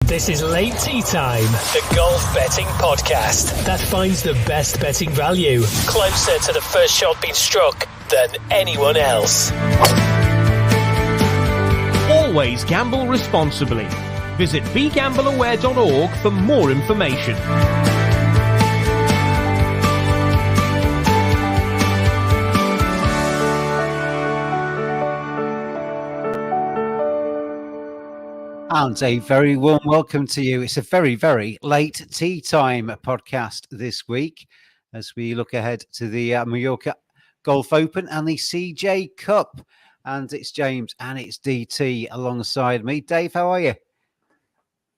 This is Late Tea Time, the golf betting podcast that finds the best betting value closer to the first shot being struck than anyone else. Always gamble responsibly. Visit begambleaware.org for more information. And a very warm welcome to you. It's a very, very late tea time podcast this week as we look ahead to the Mallorca Golf Open and the CJCup. And it's James and it's DT alongside me. Dave, how are you?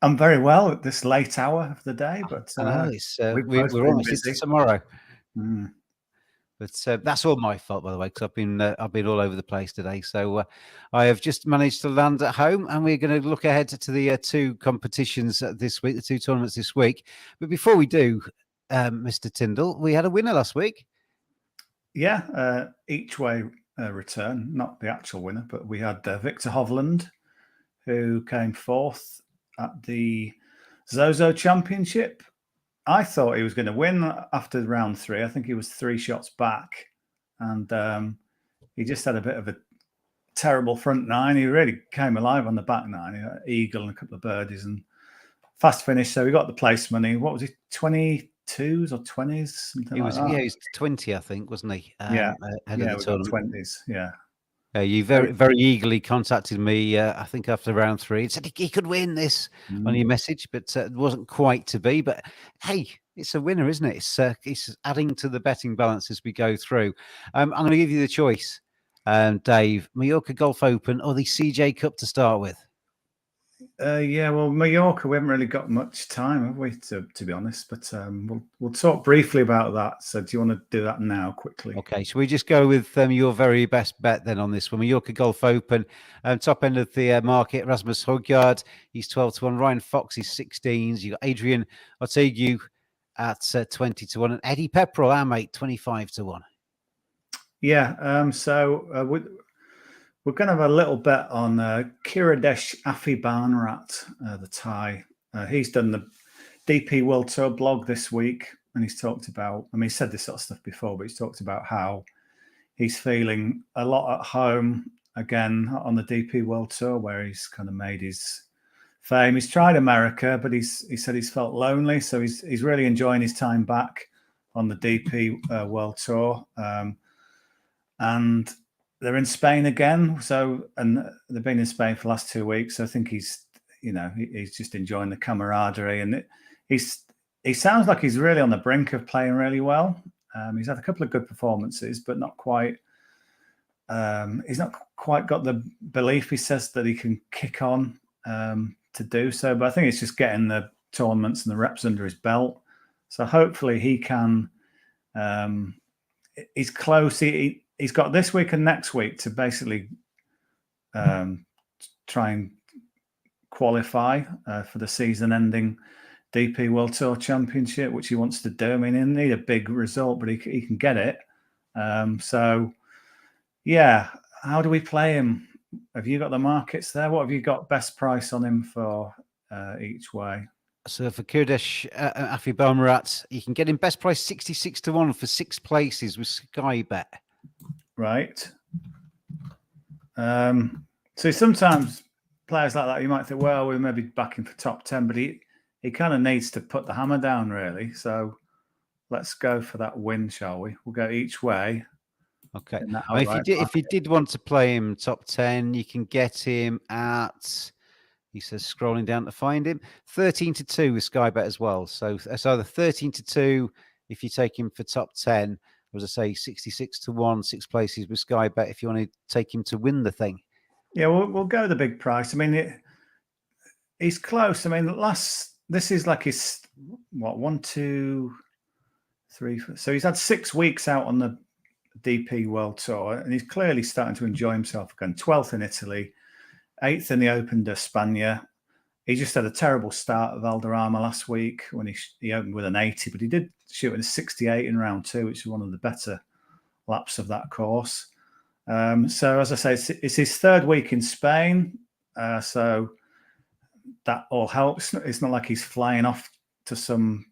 I'm very well at this late hour of the day, but we're almost into tomorrow. But that's all my fault, by the way, because I've been all over the place today. So I have just managed to land at home, and we're going to look ahead to the two competitions this week, the two tournaments this week. But before we do, Mr. Tindall, we had a winner last week. Yeah, each way return, not the actual winner, but we had Victor Hovland, who came fourth at the Zozo Championship. I thought he was going to win after round three. I think he was 3 shots back, and he just had a bit of a terrible front nine. He really came alive on the back nine. He had an eagle and a couple of birdies and fast finish. So he got the place money. What was he, 22s or 20s? Something He like was, that. Yeah, he was 20, I think, wasn't he? Ahead of the tournament. 20s, yeah. You very, very eagerly contacted me, I think, after round 3. It said he could win this on your message, but it wasn't quite to be. But, hey, it's a winner, isn't it? It's adding to the betting balance as we go through. I'm going to give you the choice, Dave. Mallorca Golf Open or the CJ Cup to start with? Well, Mallorca, we haven't really got much time, have we, to be honest? But we'll talk briefly about that. So do you want to do that now, quickly? Okay, so we just go with your very best bet then on this one. Mallorca Golf Open, top end of the market, Rasmus Højgaard, he's 12-1. Ryan Fox is 16s. You've got Adrian Ortega at 20-1. And Eddie Pepperell, our mate, 25-1. Yeah, so we're going to have a little bet on Kiradesh Afibanrat, the Thai. He's done the DP World Tour blog this week, and he's talked about, he said this sort of stuff before, but he's talked about how he's feeling a lot at home again on the DP World Tour, where he's kind of made his fame. He's tried America, but he said he's felt lonely, so he's really enjoying his time back on the DP World Tour. And they're in Spain again, and they've been in Spain for the last 2 weeks. So I think he's just enjoying the camaraderie, and he sounds like he's really on the brink of playing really well. He's had a couple of good performances, but not quite. He's not quite got the belief, he says, that he can kick on to do so. But I think it's just getting the tournaments and the reps under his belt. So hopefully he can. He's close. He's got this week and next week to basically try and qualify for the season-ending DP World Tour Championship, which he wants to do. He'll need a big result, but he can get it. So, yeah, how do we play him? Have you got the markets there? What have you got best price on him for each way? So for Kiradesh Afibanrat, you can get him best price 66-1 for 6 places with Sky Bet. Right. So sometimes players like that, you might think, well, we're maybe backing for top 10, but he kind of needs to put the hammer down, really. So let's go for that win, shall we? We'll go each way. Okay. If you did want to play him top 10, you can get him at, he says, scrolling down to find him, 13-2 with Sky Bet as well. So it's either 13-2 if you take him for top 10, as I say, 66-1, 6 places with Sky Bet if you want to take him to win the thing. Yeah, we'll go the big price. He's close. This is like his, 1, 2, 3. So he's had 6 weeks out on the DP World Tour, and he's clearly starting to enjoy himself again. 12th in Italy, 8th in the Open de España. He just had a terrible start at Valderrama last week when he opened with an 80, but he did shoot a 68 in round 2, which is one of the better laps of that course. So as I say, it's his 3rd week in Spain. So that all helps. It's not like he's flying off to some,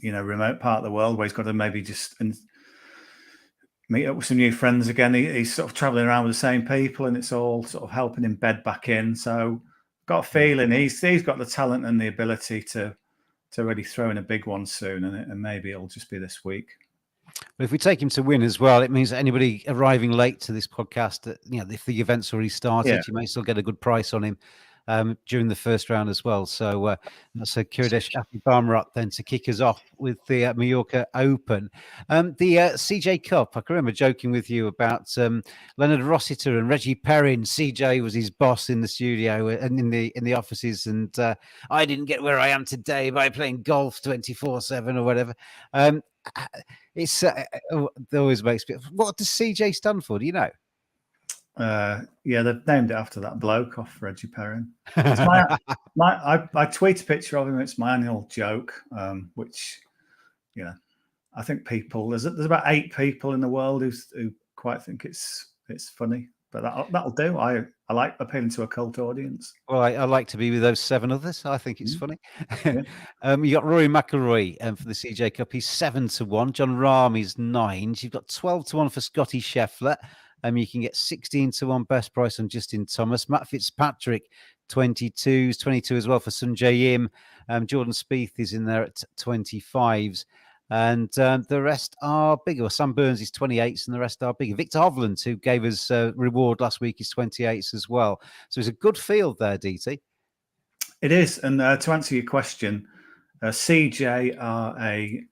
remote part of the world where he's got to maybe just meet up with some new friends again. He's sort of traveling around with the same people, and it's all sort of helping him bed back in. So got a feeling he's got the talent and the ability to really throw in a big one soon, and maybe it'll just be this week. But if we take him to win as well, it means that anybody arriving late to this podcast, if the event's already started, you may still get a good price on him during the first round as well. So that's a Kiridesh Aphibarmarat then to kick us off with the Mallorca Open. The CJ Cup, I can remember joking with you about Leonard Rossiter and Reggie Perrin. CJ was his boss in the studio and in the offices, and I didn't get where I am today by playing golf 24/7 or whatever. It's it always makes me. What does CJ stand for? Do you know? They've named it after that bloke off Reggie Perrin. I tweet a picture of him. It's my annual joke, which I think there's about 8 people in the world who quite think it's funny. But that'll do. I like appealing to a cult audience. Well, I like to be with those 7 others. I think it's funny. You got Rory McIlroy for the CJ Cup. He's 7-1. John Rahm is 9. You've got 12-1 for Scotty Scheffler. You can get 16-1 best price on Justin Thomas. Matt Fitzpatrick, 22 as well for Sungjae Im. Jordan Spieth is in there at 25s. And the rest are bigger. Sam Burns is 28s and the rest are bigger. Victor Hovland, who gave us reward last week, is 28s as well. So it's a good field there, DT. It is. And to answer your question, CJ are a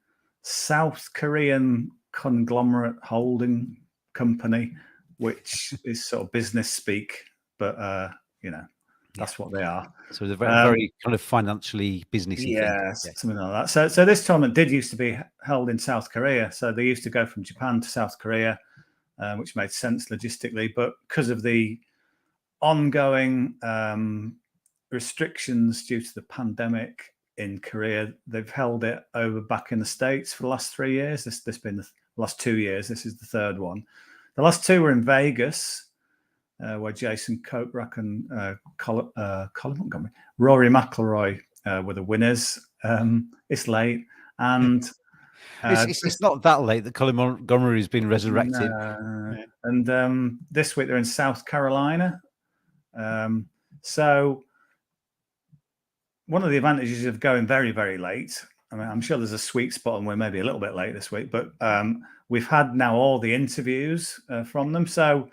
South Korean conglomerate holding company, which is sort of business speak, but that's what they are. So they're very kind of financially businessy. Something like that. So this tournament did used to be held in South Korea. So they used to go from Japan to South Korea, which made sense logistically. But because of the ongoing restrictions due to the pandemic in Korea, they've held it over back in the States for the last 3 years. This has been the last 2 years. This is the third one. The last 2 were in Vegas, where Jason Kokrak and Colin Montgomery, Rory McIlroy were the winners. It's late, and it's not that late that Colin Montgomery has been resurrected. And this week they're in South Carolina. So one of the advantages of going very, very late, I mean, I'm sure there's a sweet spot and we're maybe a little bit late this week, but we've had now all the interviews from them. So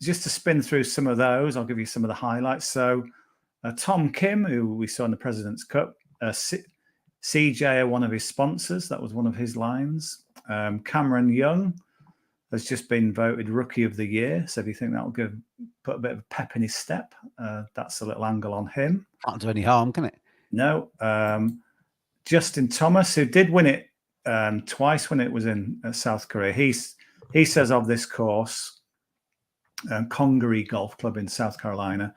just to spin through some of those, I'll give you some of the highlights. So Tom Kim, who we saw in the President's Cup, CJ are one of his sponsors. That was one of his lines. Cameron Young has just been voted Rookie of the Year. So if you think that'll put a bit of a pep in his step, that's a little angle on him. Can't do any harm, can it? No. Justin Thomas, who did win it twice when it was in South Korea. He says of this course, Congaree Golf Club in South Carolina,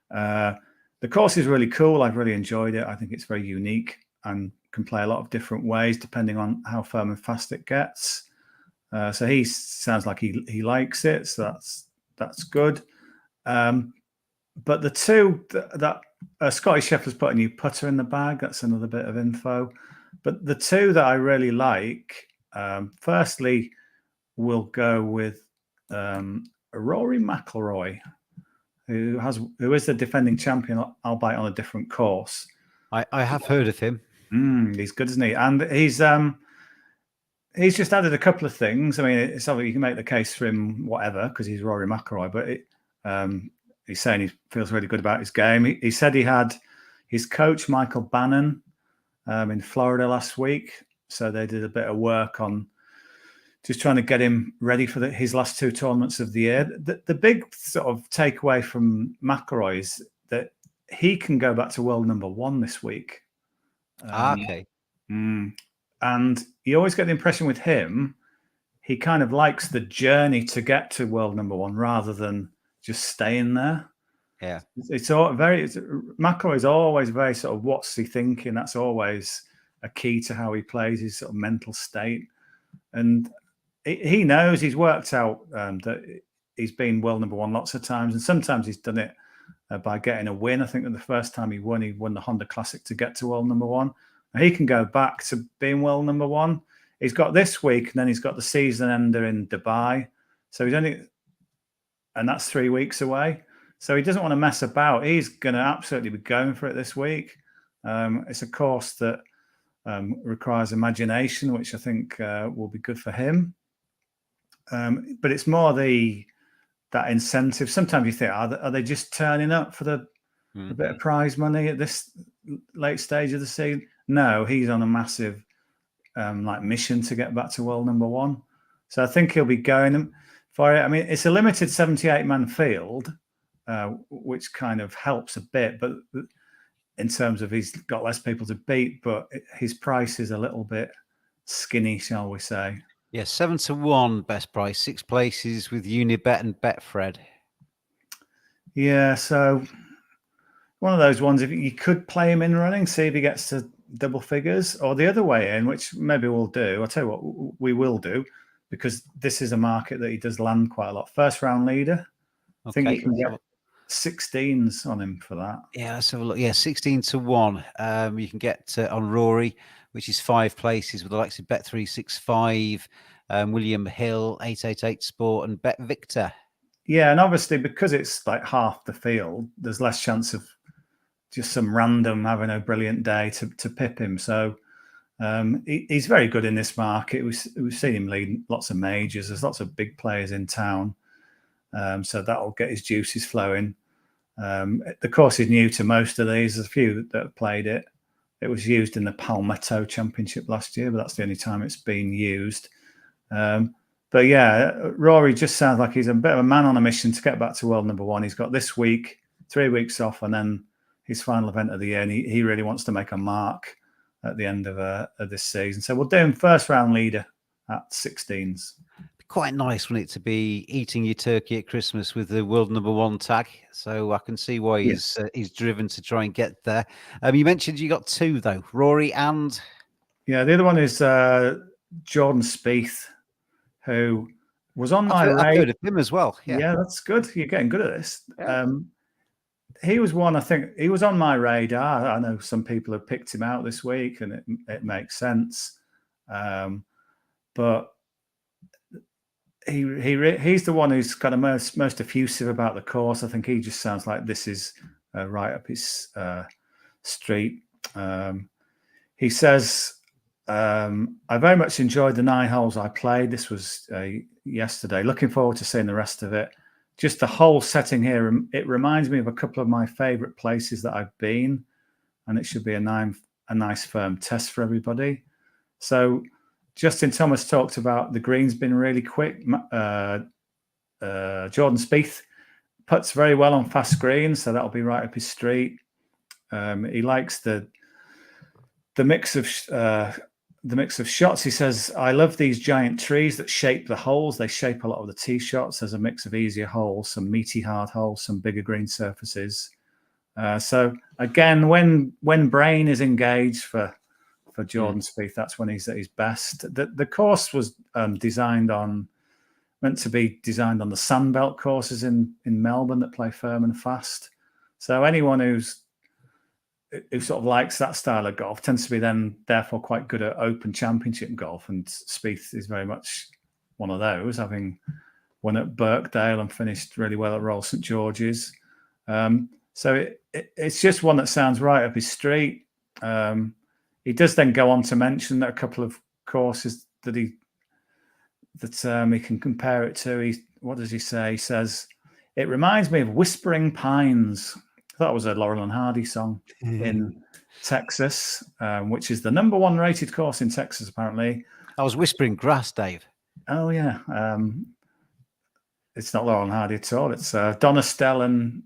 the course is really cool. I've really enjoyed it. I think it's very unique and can play a lot of different ways depending on how firm and fast it gets. So he sounds like he likes it. So that's good. But the two that Scotty Scheffler's put a new putter in the bag. That's another bit of info. But the two that I really like, firstly, we'll go with Rory McIlroy, who is the defending champion, albeit on a different course. I have heard of him. He's good, isn't he? And he's just added a couple of things. I mean, it's obviously you can make the case for him, whatever, because he's Rory McIlroy. But he's saying he feels really good about his game. He said he had his coach Michael Bannon in Florida last week, so they did a bit of work on just trying to get him ready for his last 2 tournaments of the year. The big sort of takeaway from McIlroy is that he can go back to world number 1 this week. Okay. And you always get the impression with him, he kind of likes the journey to get to world number 1 rather than just staying there. Yeah. McIlroy is always very sort of what's he thinking? That's always a key to how he plays, his sort of mental state. And he knows, he's worked out that he's been world number 1 lots of times, and sometimes he's done it by getting a win. I think that the first time he won the Honda Classic to get to world number one. And he can go back to being world number one. He's got this week, and then he's got the season ender in Dubai. So and that's 3 weeks away. So he doesn't want to mess about. He's going to absolutely be going for it this week. It's a course that requires imagination, which I think will be good for him. But it's more that incentive. Sometimes you think, are they just turning up for the bit of prize money at this late stage of the season? No, he's on a massive mission to get back to world number one. So I think he'll be going for it. I mean, it's a limited 78-man field, which kind of helps a bit, but in terms of he's got less people to beat, but his price is a little bit skinny, shall we say. Yeah, 7-1 best price, 6 places with Unibet and Betfred. Yeah, so one of those ones, if you could play him in running, see if he gets to double figures, or the other way in, which maybe we'll do. I'll tell you what we will do, because this is a market that he does land quite a lot. First round leader. I think you can get 16s on him for that. Yeah, let's have a look. Yeah, 16-1. You can get on Rory, which is 5 places with the likes of Bet365, William Hill, 888 Sport, and Bet Victor. Yeah, and obviously because it's like half the field, there's less chance of just some random having a brilliant day to pip him. So he's very good in this market. We've seen him lead lots of majors. There's lots of big players in town. So that'll get his juices flowing. The course is new to most of these. There's a few that have played it. It was used in the Palmetto Championship last year, but that's the only time it's been used. But yeah, Rory just sounds like he's a bit of a man on a mission to get back to world number one. He's got this week, 3 weeks off, and then his final event of the year, and he really wants to make a mark at the end of this season. So we'll do him first round leader at 16s. Quite nice, wouldn't it, to be eating your turkey at Christmas with the world number one tag? So I can see why he's driven to try and get there. You mentioned you got 2 though, Rory and the other one is Jordan Spieth, who was on my radar. I've heard of him as well. Yeah, that's good. You're getting good at this. Yeah. He was one, I think, he was on my radar. I know some people have picked him out this week, and it makes sense. But he's the one who's kind of most effusive about the course. I think he just sounds like this is right up his street. He says, I very much enjoyed the 9 holes I played. This was yesterday. Looking forward to seeing the rest of it. Just the whole setting here, it reminds me of a couple of my favorite places that I've been, and it should be a nice firm test for everybody. So Justin Thomas talked about the green's been really quick. Jordan Spieth puts very well on fast greens, so that'll be right up his street. He likes the mix of shots. He says, I love these giant trees that shape the holes. They shape a lot of the tee shots. There's a mix of easier holes, some meaty hard holes, some bigger green surfaces. So again, when brain is engaged for Jordan Spieth, that's when he's at his best. The course was meant to be designed on the Sandbelt courses in Melbourne that play firm and fast. So anyone who sort of likes that style of golf tends to be then therefore quite good at Open Championship golf, and Spieth is very much one of those, having won at Birkdale and finished really well at Royal St George's. So it's just one that sounds right up his street. He does then go on to mention that a couple of courses that he can compare it to. What does he say? He says, it reminds me of Whispering Pines. I thought it was a Laurel and Hardy song in Texas, which is the #1 rated course in Texas, apparently. I was Whispering Grass, Dave. Oh, yeah. It's not Laurel and Hardy at all. It's Donna Stell and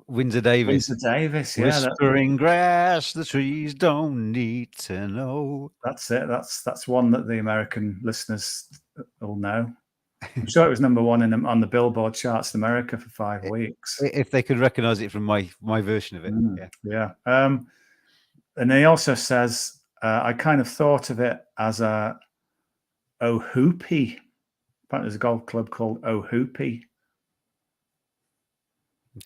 Windsor Davis. Windsor Davis, yeah. Whispering grass, the trees don't need to know. That's it. That's one that the American listeners will know. I'm sure it was #1 on the Billboard charts in America for 5 weeks. If they could recognize it from my version of it. Yeah. And he also says, I kind of thought of it as a Ohoopee. Apparently there's a golf club called Ohoopee.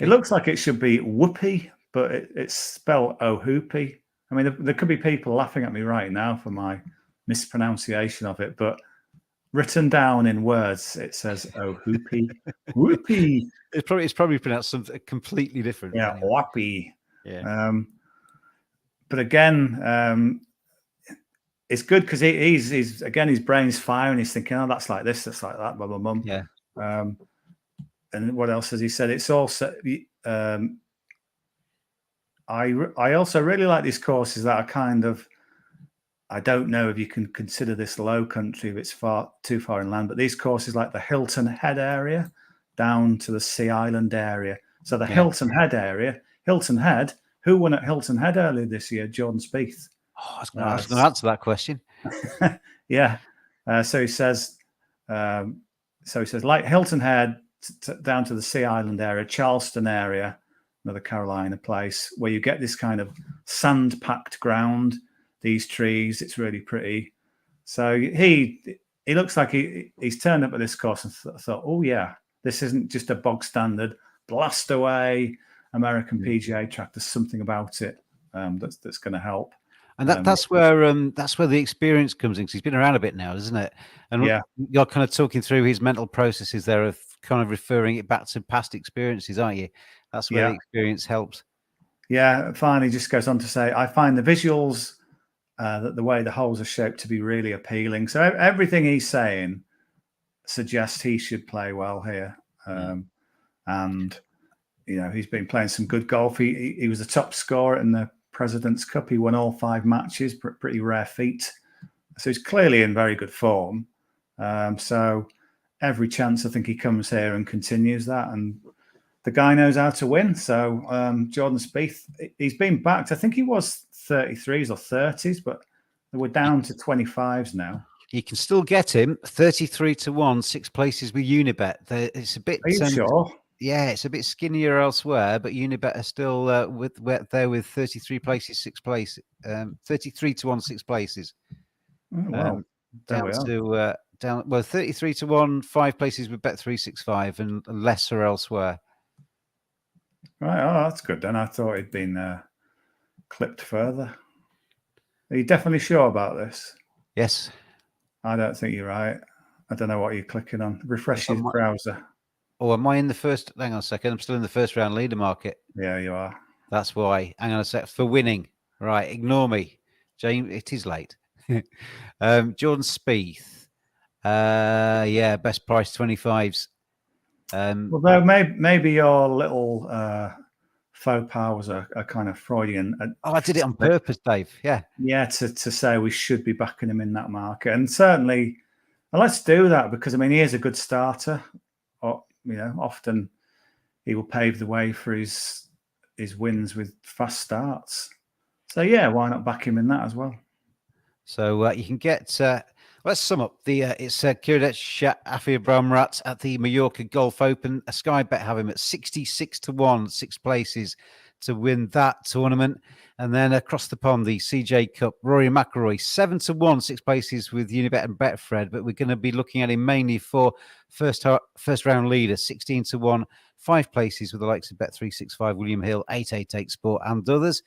It looks like it should be whoopee, but it's spelled Ohoopee. I mean, there could be people laughing at me right now for my mispronunciation of it, but written down in words, it says Ohoopee. Whoopee. It's probably pronounced something completely different. Yeah, anyway. whoppy. Yeah. But again, it's good because he's his brain's firing. He's thinking, oh, that's like this, that's like that, blah, blah, blah. Yeah. And what else has he said? It's also, I also really like these courses that are kind of, I don't know if you can consider this low country if it's too far inland, but these courses like the Hilton Head area down to the Sea Island area. So the Hilton Head area, Hilton Head, who won at Hilton Head earlier this year? Jordan Spieth. Oh, I was going to answer that question. Yeah. So he says, like Hilton Head down to the Sea Island area, Charleston area, another Carolina place, where you get this kind of sand-packed ground, these trees. It's really pretty. So he looks like he's turned up at this course and thought, oh, yeah, this isn't just a bog standard blast away American PGA track. There's something about it that's going to help. And that's where the experience comes in, because he's been around a bit now, isn't it? And you're kind of talking through his mental processes there of kind of referring it back to past experiences, aren't you? That's where the experience helps. Yeah. Finally, just goes on to say, I find the visuals, that the way the holes are shaped, to be really appealing. So everything he's saying suggests he should play well here. And, you know, he's been playing some good golf. He was the top scorer in the President's Cup. He won all 5 matches, pretty rare feat. So he's clearly in very good form. So every chance I think he comes here and continues that. And the guy knows how to win. So Jordan Spieth, he's been backed. I think he was 33s or 30s, but we're down to 25s now. You can still get him 33-1, 6 places with Unibet. It's a bit. Are you sure? Yeah, it's a bit skinnier elsewhere, but Unibet are still with 33 places, 6 places, 33-1, 6 places. Oh, wow. Down 33-1, 5 places with Bet365, and lesser elsewhere. Right. Oh, that's good then. I thought he'd been clipped further. Are you definitely sure about this? Yes. I don't think you're right. I don't know what you're clicking on. Refresh your browser. Oh, am I in the first? Hang on a second. I'm still in the first round leader market. Yeah, you are. That's why. Hang on a sec. For winning. Right. Ignore me. James, it is late. Jordan Spieth. Best price 25s. Although maybe your little faux pas was a kind of Freudian. I did it on purpose, Dave. Yeah. Yeah, to say we should be backing him in that market. And certainly, let's do that, because, I mean, he is a good starter. Or, you know, often he will pave the way for his wins with fast starts. So, yeah, why not back him in that as well? So you can get... let's sum up. It's Kiradech Afia at the Mallorca Golf Open. A Sky Bet have him at 66-1, 6 places to win that tournament. And then across the pond, the CJCup, Rory McIlroy, 7-1, 6 places with Unibet and Betfred. But we're going to be looking at him mainly for first round leader, 16-1, 5 places with the likes of Bet365, William Hill, 888 Sport, and others.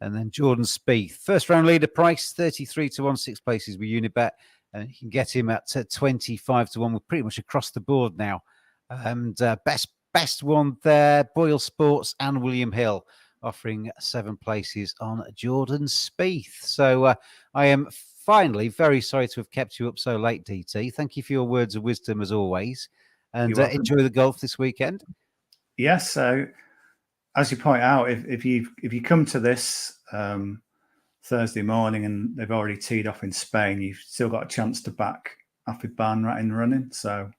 And then Jordan Spieth, first round leader price, 33-1, 6 places with Unibet. And you can get him at 25-1. We're pretty much across the board now. And best one there, Boyle Sports and William Hill, offering 7 places on Jordan Spieth. So I am finally very sorry to have kept you up so late, DT. Thank you for your words of wisdom as always. And enjoy the golf this weekend. Yes. So as you point out, if you come to this Thursday morning and they've already teed off in Spain, you've still got a chance to back Afid Barnrat in running. So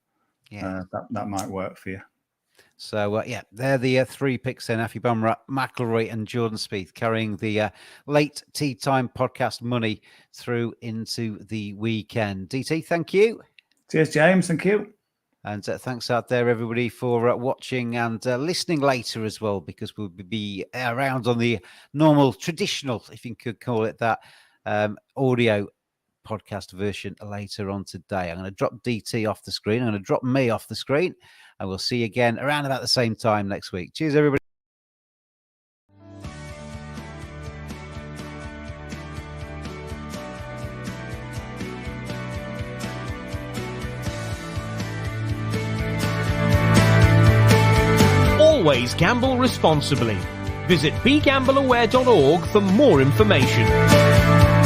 that might work for you. So, they're the 3 picks then. Afid Barnrat, McIlroy and Jordan Spieth carrying the late tea time podcast money through into the weekend. DT, thank you. Cheers, James. Thank you. And thanks out there, everybody, for watching and listening later as well, because we'll be around on the normal, traditional, if you could call it that, audio podcast version later on today. I'm going to drop DT off the screen. I'm going to drop me off the screen. and we'll see you again around about the same time next week. Cheers, everybody. Always gamble responsibly. Visit begambleaware.org for more information.